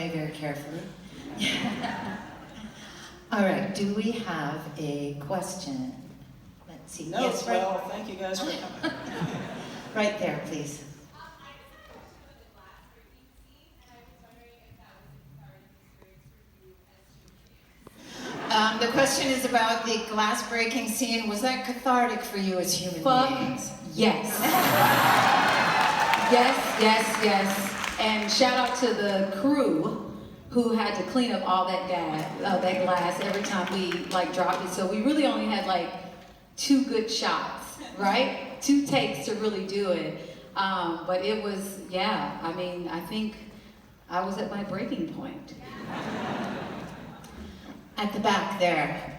Monáe very carefully. All right, do we have a question? Let's see. No, yes, right. well, thank you guys for coming. Right there, please. The question is about the glass breaking scene. Was that cathartic for you as human beings? Yes. yes. And shout out to the crew who had to clean up all that glass every time we dropped it. So we really only had 2 good shots, right? 2 takes to really do it. But it was, I mean, I think I was at my breaking point. At the back there.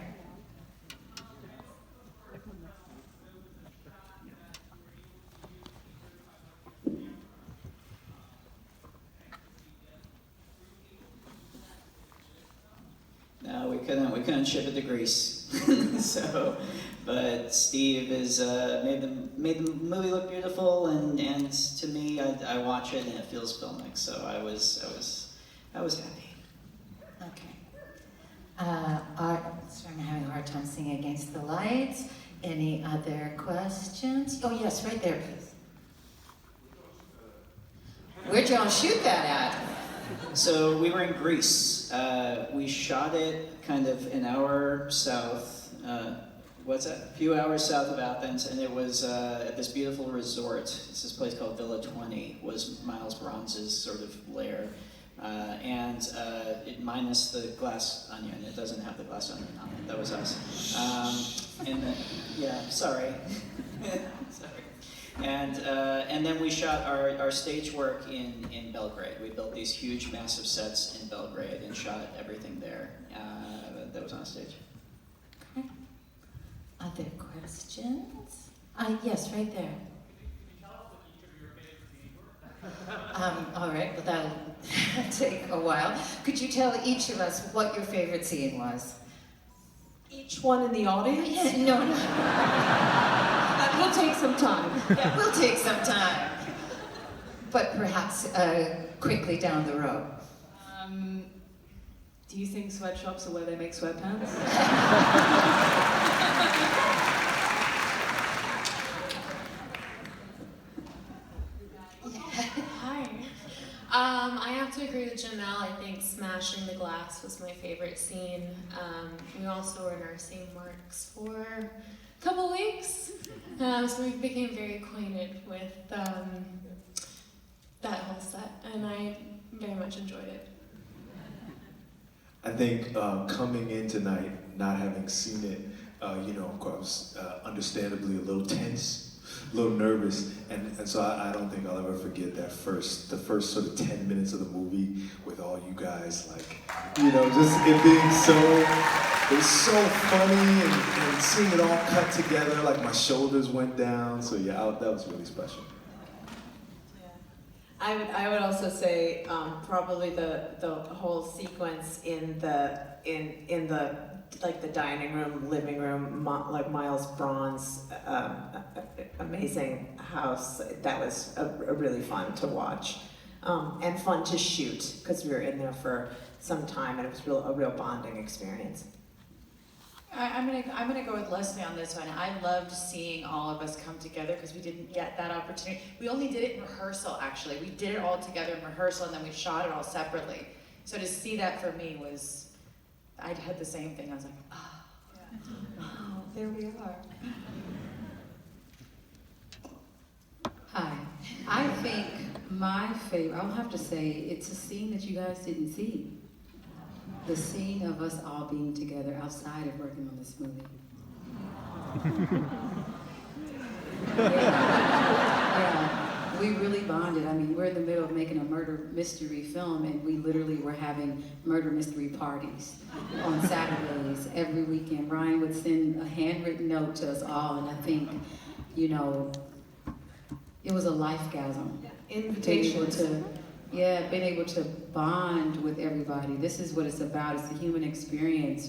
No, we couldn't ship it to Greece. So, but Steve is made the movie look beautiful, and to me, I watch it and it feels filmic. So I was happy. Okay. Sorry, I'm having a hard time seeing against the lights. Any other questions? Oh yes, right there, please. Where'd y'all shoot that at? So we were in Greece. We shot it kind of an hour south, a few hours south of Athens, and it was at this beautiful resort. It's this place called Villa 20, was Miles Bronze's sort of lair. And it minus the glass onion. It doesn't have the glass onion on it. That was us. Sorry. Sorry. And then we shot our stage work in Belgrade. We built these huge, massive sets in Belgrade and shot everything there. That was on stage. Okay. Other questions? Yes, right there. All right, well that'll take a while. Could you tell each of us what your favorite scene was? Each one in the audience? No. That will take some time. That will take some time. But perhaps quickly down the road. Do you think sweatshops are where they make sweatpants? I have to agree with Janelle. I think smashing the glass was my favorite scene. We also were nursing marks for a couple weeks, so we became very acquainted with that whole set, and I very much enjoyed it. I think coming in tonight, not having seen it, of course, understandably a little tense, a little nervous, and so I don't think I'll ever forget the first sort of 10 minutes of the movie with all you guys, just it being it was so funny, and seeing it all cut together, my shoulders went down, so yeah, that was really special. I would also say probably the whole sequence in the the dining room, living room, Miles Bronze, amazing house. That was a really fun to watch and fun to shoot because we were in there for some time and it was a real bonding experience. I'm gonna go with Leslie on this one. I loved seeing all of us come together because we didn't get that opportunity. We only did it in rehearsal, actually. We did it all together in rehearsal and then we shot it all separately. So to see that for me was, I had the same thing. I was like, oh, there we are. Hi. I think my favorite, I'll have to say, it's a scene that you guys didn't see. The scene of us all being together outside of working on this movie. Yeah, we really bonded. I mean, we're in the middle of making a murder mystery film and we literally were having murder mystery parties on Saturdays every weekend. Rian would send a handwritten note to us all and I think, it was a life-gasm. Invitations. Being able to bond with everybody. This is what it's about. It's the human experience,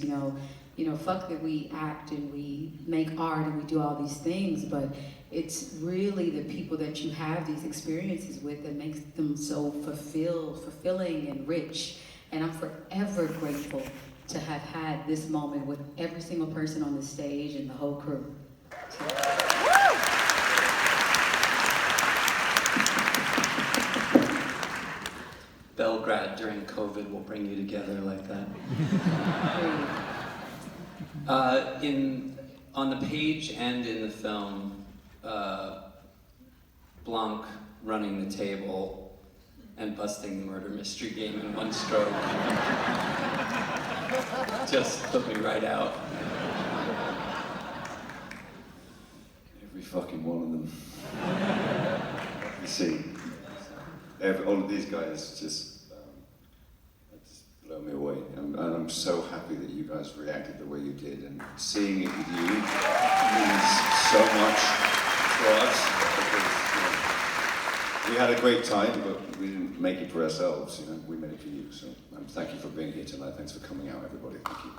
you know, fuck that we act and we make art and we do all these things, but it's really the people that you have these experiences with that makes them so fulfilling and rich. And I'm forever grateful to have had this moment with every single person on the stage and the whole crew. Belgrade during COVID will bring you together like that. On the page and in the film, Blanc running the table and busting the murder mystery game in one stroke just put me right out. Every fucking one of them. You see, all of these guys just blow me away. And I'm so happy that you guys reacted the way you did, and seeing it with you means so much for us, because we had a great time, but we didn't make it for ourselves, we made it for you. So thank you for being here tonight. Thanks for coming out, everybody. Thank you.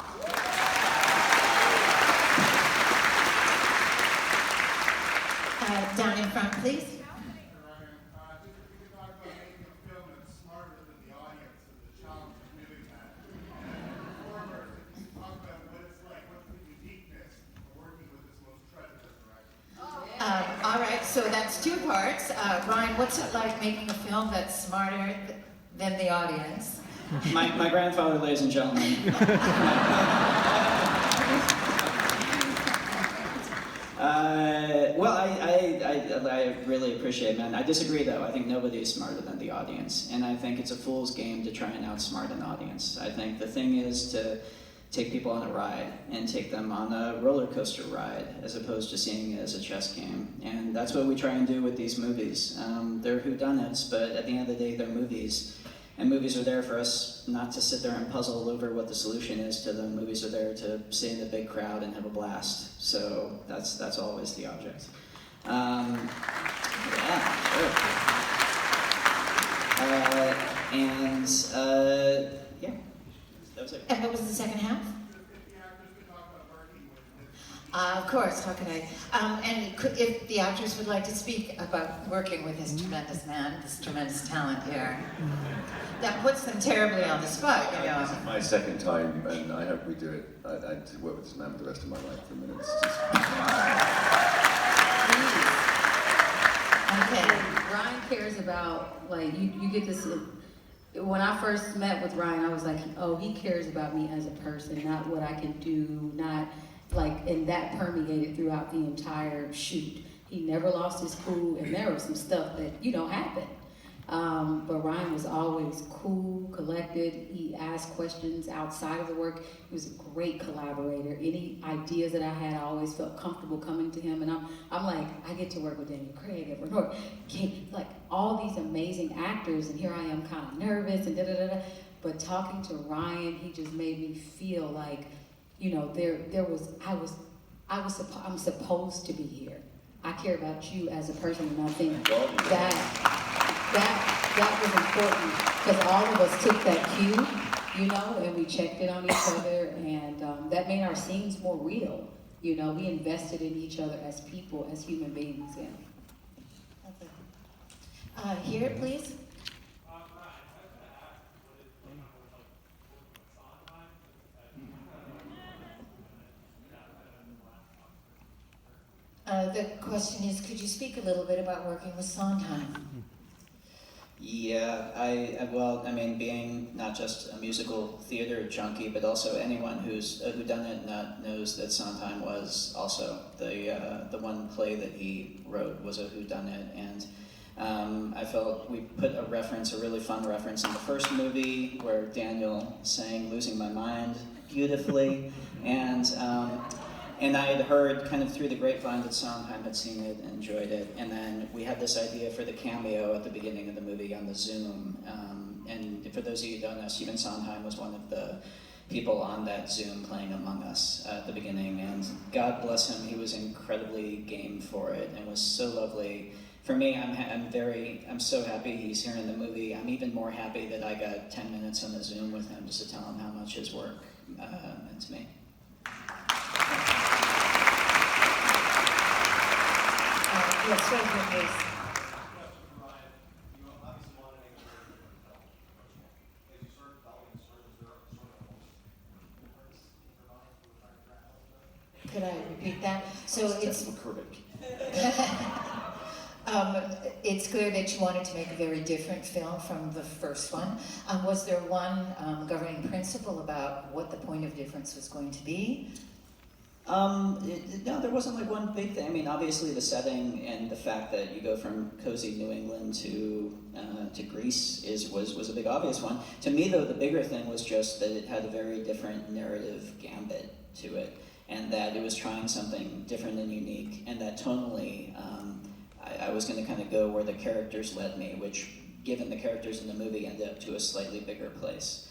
Down in front, please. All right, so that's two parts. Ryan, what's it like making a film that's smarter than the audience? My grandfather, ladies and gentlemen. Well, I really appreciate it, man. I disagree, though. I think nobody is smarter than the audience. And I think it's a fool's game to try and outsmart an audience. I think the thing is to take people on a ride and take them on a roller coaster ride as opposed to seeing it as a chess game. And that's what we try and do with these movies. They're whodunits, but at the end of the day, they're movies. And movies are there for us not to sit there and puzzle over what the solution is to them. Movies are there to sit in a big crowd and have a blast. So that's always the object. Yeah, sure. Yeah, that was it. And what was the second half? Of course, how could I? If the actors would like to speak about working with this tremendous man, this tremendous talent here, that puts them terribly on the spot, you know. This is my second time, and I hope we do it. I'd work with this man for the rest of my life for a minute. It's just... Okay. Ryan cares about, like, you get this, when I first met with Ryan, I was like, oh, he cares about me as a person, not what I can do, not, like, and that permeated throughout the entire shoot. He never lost his cool, and there was some stuff that, happened. But Ryan was always cool, collected. He asked questions outside of the work. He was a great collaborator. Any ideas that I had, I always felt comfortable coming to him. And I'm like, I get to work with Daniel Craig, Edward Norton, like all these amazing actors, and here I am kind of nervous and da-da-da-da. But talking to Ryan, he just made me feel like, I'm supposed to be here. I care about you as a person, and I think that was important, because all of us took that cue, and we checked it on each other, and that made our scenes more real. We invested in each other as people, as human beings. Yeah. Here, please. The question is, could you speak a little bit about working with Sondheim? Yeah, being not just a musical theater junkie, but also anyone who's a whodunit nut knows that Sondheim was also the one play that he wrote was a whodunit, and I felt we put a really fun reference in the first movie where Daniel sang "Losing My Mind" beautifully, and I had heard kind of through the grapevine that Sondheim had seen it and enjoyed it. And then we had this idea for the cameo at the beginning of the movie on the Zoom. And for those of you who don't know, Stephen Sondheim was one of the people on that Zoom playing Among Us at the beginning. And God bless him, he was incredibly game for it and was so lovely. For me, I'm so happy he's here in the movie. I'm even more happy that I got 10 minutes on the Zoom with him just to tell him how much his work meant to me. Yes, right here, please. Could I repeat that? So it's it's clear that you wanted to make a very different film from the first one. Was there one governing principle about what the point of difference was going to be? No, there wasn't like one big thing. I mean, obviously the setting and the fact that you go from cozy New England to Greece was a big obvious one. To me, though, the bigger thing was just that it had a very different narrative gambit to it, and that it was trying something different and unique, and that tonally, I was going to kind of go where the characters led me, which, given the characters in the movie, ended up to a slightly bigger place.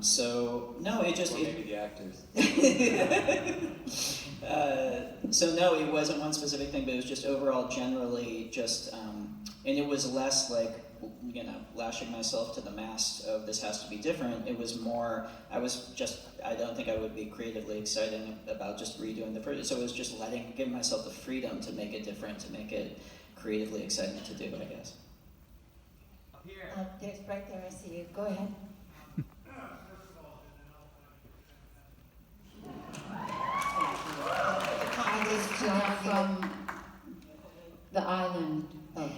So no, it just maybe the actors. So no, it wasn't one specific thing, but it was just overall, generally, just and it was less like, you know, lashing myself to the mast of this has to be different. It was more, I don't think I would be creatively excited about just redoing the first. So it was just giving myself the freedom to make it different, to make it creatively exciting to do, I guess. There's right there. I see you. Go ahead. From the island of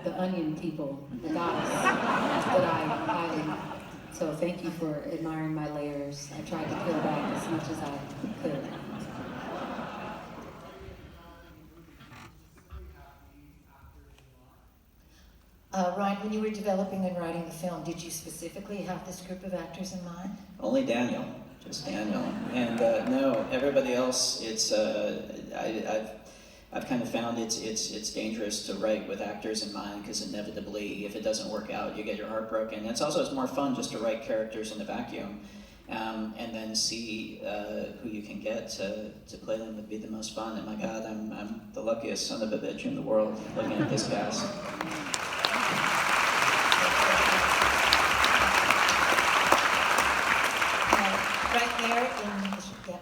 the onion people, the goddess that I highly. So thank you for admiring my layers. I tried to peel back as much as I could. Ryan, when you were developing and writing the film, did you specifically have this group of actors in mind? Only Daniel, just Daniel, and no, everybody else. It's I've kind of found it's dangerous to write with actors in mind, because inevitably, if it doesn't work out, you get your heart broken. And it's more fun just to write characters in a vacuum, and then see who you can get to play them would be the most fun. And my God, I'm the luckiest son of a bitch in the world looking at this cast. Right there in yeah.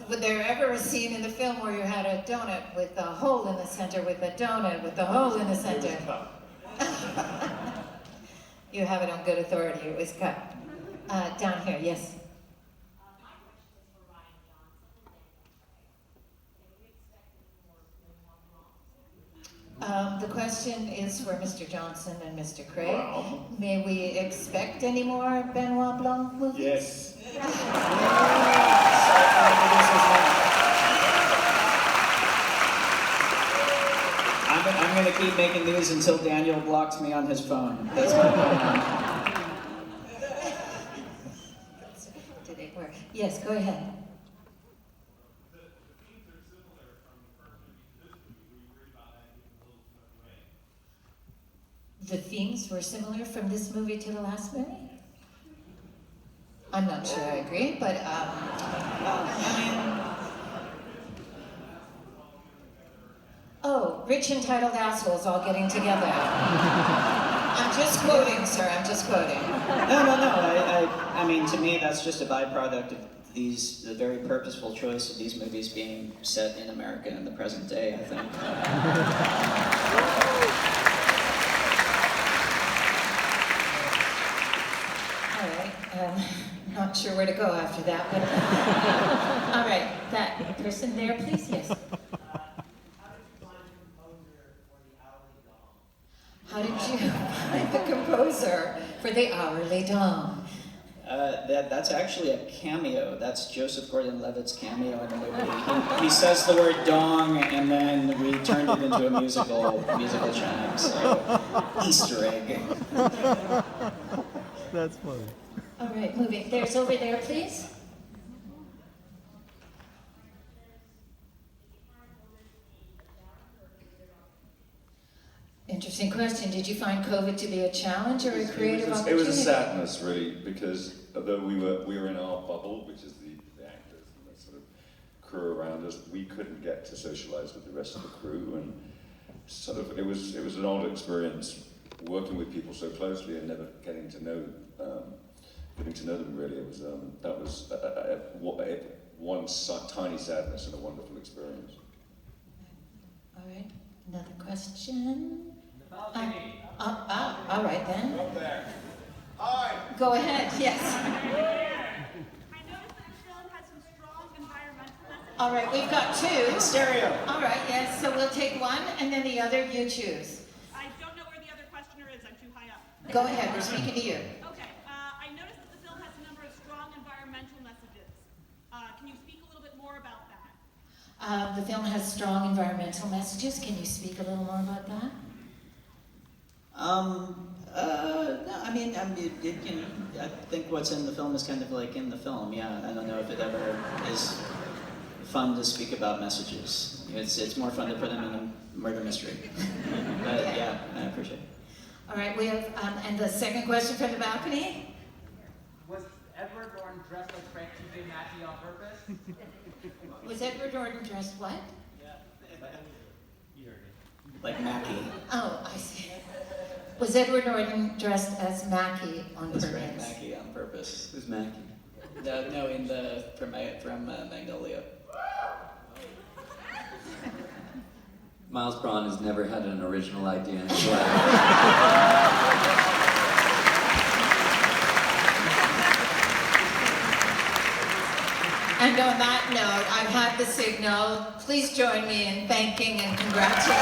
Was there ever a scene in the film where you had a donut with a hole in the center, with a donut with a hole in the center? You have it on good authority. It was cut. Down here, yes. The question is for Mr. Johnson and Mr. Craig. Wow. May we expect any more Benoit Blanc movies? Yes. I'm going to keep making these until Daniel blocks me on his phone. That's my plan. Did it work? Yes, go ahead. The themes were similar from this movie to the last movie? I'm not sure I agree, but oh, rich entitled assholes all getting together. I'm just quoting, sir, I'm just quoting. No. I mean, to me, that's just a byproduct of the very purposeful choice of these movies being set in America in the present day, I think. Not sure where to go after that, but all right, that person there, please, yes. How did you find the composer for the hourly dong? That's actually a cameo. That's Joseph Gordon-Levitt's cameo in the movie. He says the word dong, and then we turned it into a musical chime. So, Easter egg. That's funny. All right, moving. There's over there, please. Interesting question. Did you find COVID to be a challenge or a creative opportunity? It was a sadness, really, because although we were in our bubble, which is the actors and the sort of crew around us, we couldn't get to socialize with the rest of the crew, and sort of it was an odd experience working with people so closely and never getting to know getting to know them really. It was that was one tiny sadness and a wonderful experience. All right, another question? All right then. Up there. Hi. Go ahead, yes. I noticed that the film has some strong environmental messages. All right, we've got two. Stereo. All right, yes, so we'll take one and then the other you choose. I don't know where the other questioner is. I'm too high up. Go ahead, we're speaking to you. Okay. I noticed that the film has a number of strong environmental messages. Can you speak a little bit more about that? The film has strong environmental messages. Can you speak a little more about that? No, I mean, you know, I think what's in the film is kind of like in the film. Yeah, I don't know if it ever is fun to speak about messages. It's more fun to put them in a murder mystery. But yeah, I appreciate it. All right, we have, and the second question from the balcony? Was Edward Norton dressed like Frank T.J. Mackey on purpose? Was Edward Norton dressed what? Like Mackie. Oh, I see. Was Edward Norton dressed as Mackie on Was purpose? Frank Mackie on purpose. Who's Mackie? No, in the from Magnolia. Miles Braun has never had an original idea in his life. And on that note, I've had the signal. Please join me in thanking and congratulating